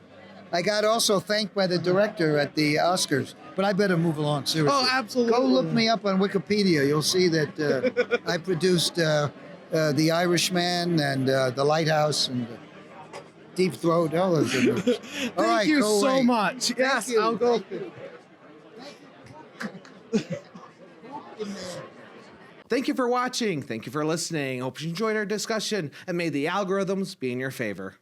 I got also thanked by the director at the Oscars But I better move along, seriously. Oh, absolutely. Go look me up on Wikipedia. You'll see that I produced The Irishman and The Lighthouse and Deep Throat. All those good movies. All Thank right, you go so away. much. Yes, you. I'll go. Thank you for watching. Thank you for listening. Hope you enjoyed our discussion, and may the algorithms be in your favor.